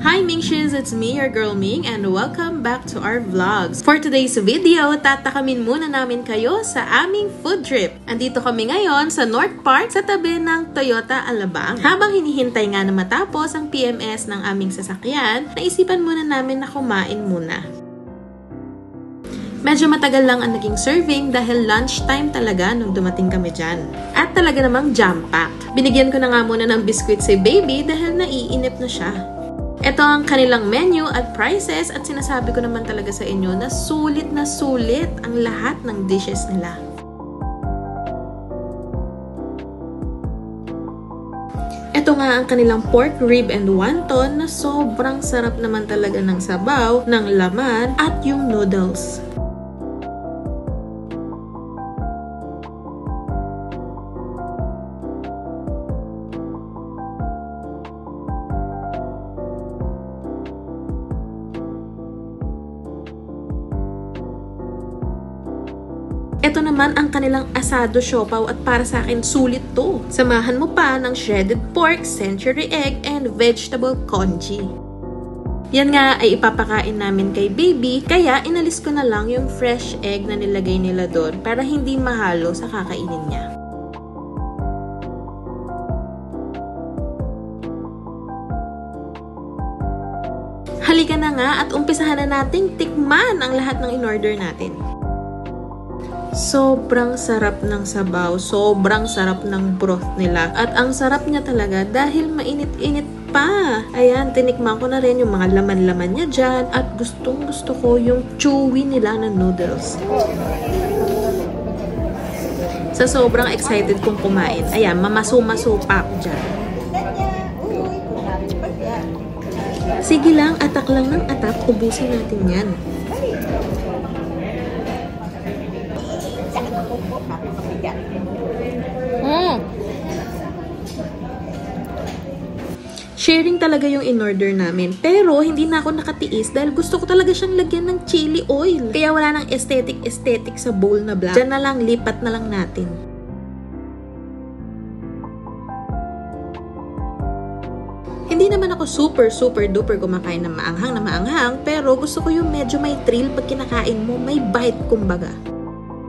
Hi Mingshins! It's me, your girl Ming, and welcome back to our vlogs. For today's video, tatakamin muna namin kayo sa aming food trip. Andito kami ngayon sa North Park sa tabi ng Toyota Alabang. Habang hinihintay nga na matapos ang PMS ng aming sasakyan, naisipan muna namin na kumain muna. Medyo matagal lang ang naging serving dahil lunchtime talaga nung dumating kami dyan. At talaga namang jam-packed. Binigyan ko na nga muna ng biscuit si baby dahil naiinip na siya. Ito ang kanilang menu at prices at sinasabi ko naman talaga sa inyo na sulit ang lahat ng dishes nila. Ito nga ang kanilang pork rib and wonton na sobrang sarap naman talaga ng sabaw, ng laman at yung noodles. Ito naman ang kanilang asado siopaw at para sa akin sulit to. Samahan mo pa ng shredded pork, century egg, and vegetable congee. Yan nga ay ipapakain namin kay baby, kaya inalis ko na lang yung fresh egg na nilagay nila doon para hindi mahalo sa kakainin niya. Halika na nga at umpisahan na nating tikman ang lahat ng in-order natin. Sobrang sarap ng sabaw, sobrang sarap ng broth nila. At ang sarap niya talaga dahil mainit-init pa. Ayan, tinikman ko na rin yung mga laman-laman niya dyan. At gustong-gusto ko yung chewy nila na noodles. Sa sobrang excited kong kumain. Ayan, mamaso-maso pa ako dyan. Sige lang, atak lang ng atak. Ubusin natin yan. Sharing talaga yung in-order namin. Pero hindi na ako nakatiis dahil gusto ko talaga siyang lagyan ng chili oil. Kaya wala nang aesthetic sa bowl na black. Diyan na lang, lipat na lang natin. Hindi naman ako super duper kumakain ng maanghang, pero gusto ko yung medyo may thrill pag kinakain mo, may bite kumbaga.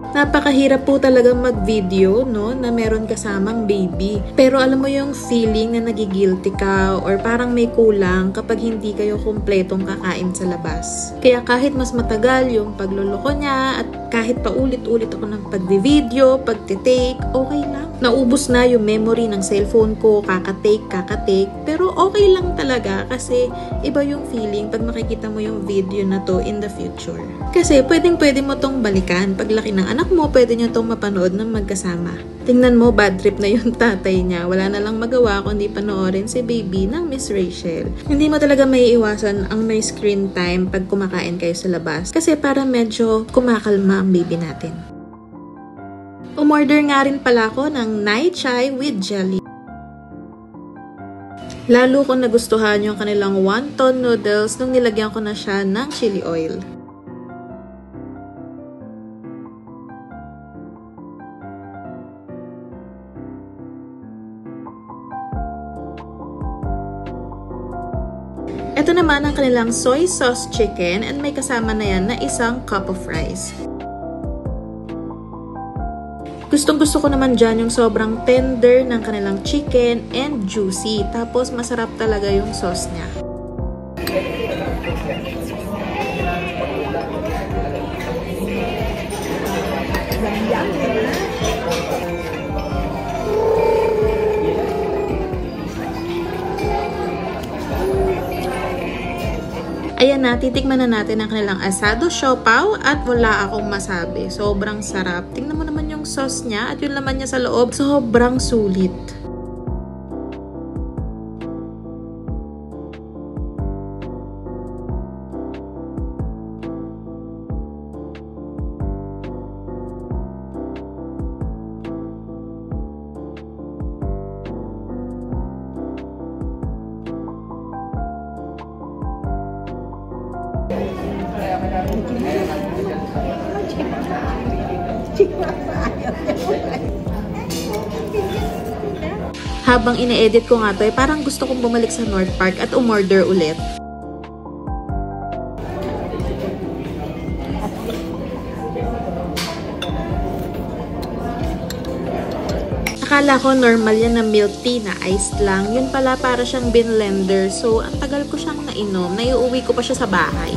Napakahirap po talaga mag-video, no, na meron kasamang baby. Pero alam mo yung feeling na nagigilty ka or parang may kulang kapag hindi kayo kumpletong kakain sa labas. Kaya kahit mas matagal yung pagluloko niya at kahit paulit-ulit ako ng pag-video, pag-take, okay lang. Naubos na yung memory ng cellphone ko, kakatake, pero okay lang talaga kasi iba yung feeling pag makikita mo yung video na to in the future. Kasi pwede mo tong balikan. Paglaki ng anak mo, pwede nyo tong mapanood ng magkasama. Tingnan mo, bad trip na yung tatay niya. Wala na lang magawa kundi panoorin si baby ng Miss Rachel. Hindi mo talaga maiiwasan ang may screen time pag kumakain kayo sa labas. Kasi para medyo kumakalma ang baby natin. Umorder nga rin pala ako ng Nai Chai with jelly. Lalo ko nagustuhan yung kanilang wonton noodles nung nilagyan ko na siya ng chili oil. Ito naman ang kanilang soy sauce chicken and may kasama na yan na isang cup of rice. Gustong-gusto ko naman dyan yung sobrang tender ng kanilang chicken and juicy. Tapos masarap talaga yung sauce niya. Ayan na, titikman na natin ang kanilang asado siopaw at wala akong masabi. Sobrang sarap. Tingnan mo naman yung sauce niya at yung laman niya sa loob. Sobrang sulit. Habang ine-edit ko nga to, parang gusto kong bumalik sa North Park at umorder ulit. Akala ko normal yan na milk tea na iced lang. Yun pala para siyang blender. So, ang tagal ko siyang nainom. Naiuwi ko pa siya sa bahay.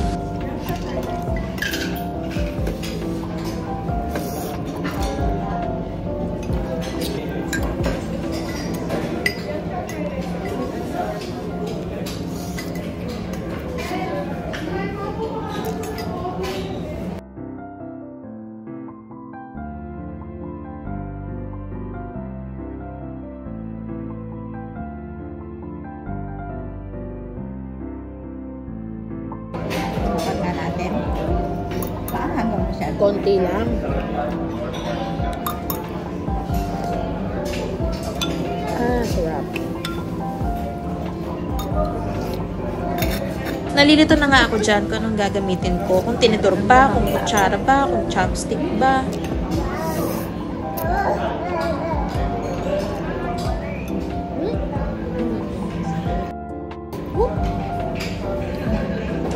Natin. Saan hanggang masyado? Konti lang. Sarap. Nalilito na nga ako dyan kung anong gagamitin ko. Kung tinidor ba, kung kutsara ba, kung chopstick ba.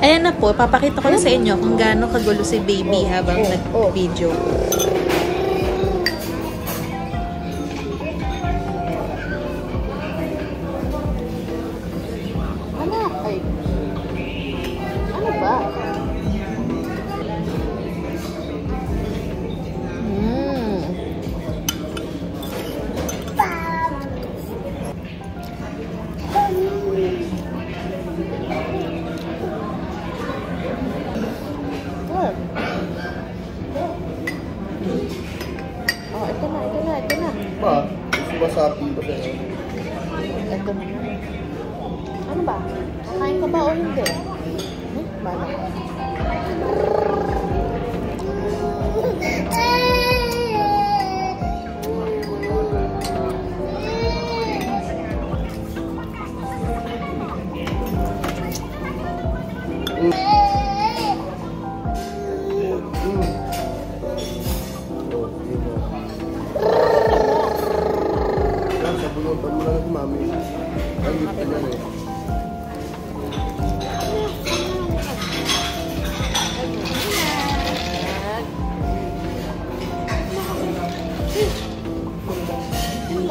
Ayan na po, papakita ko na sa inyo kung gaano kagulo si baby habang nag-video. Ano ba? Ito na. Ba? Sumasabi ba siya? Ito na. Ano ba? Kakain ka ba o hindi? Bala. Sabunutan mo lang si mami. Ay, ito na eh.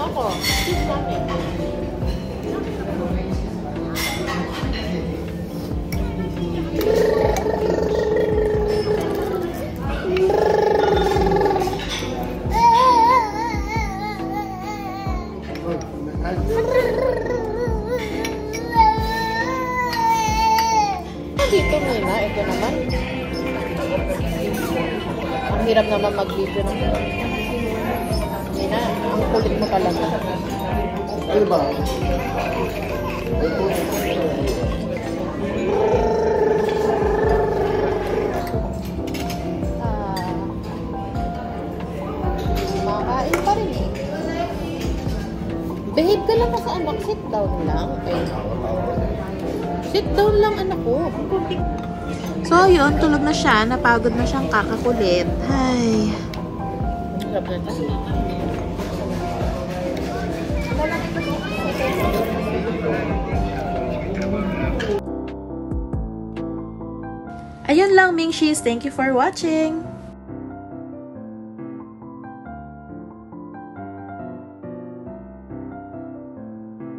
Ako. Cheese namin. Dito Nina, ito naman. Ang hirap naman mag-video ng Nina, ang kulit mo talaga. Ano ba? Makain pa rin eh. Behave ka lang ka sa anak, sit down lang. Okay. Sit down lang anak ko. So, yun, tulog na siya. Napagod na siyang kakakulit. Ay. Ayun lang, Mingshis. Thank you for watching.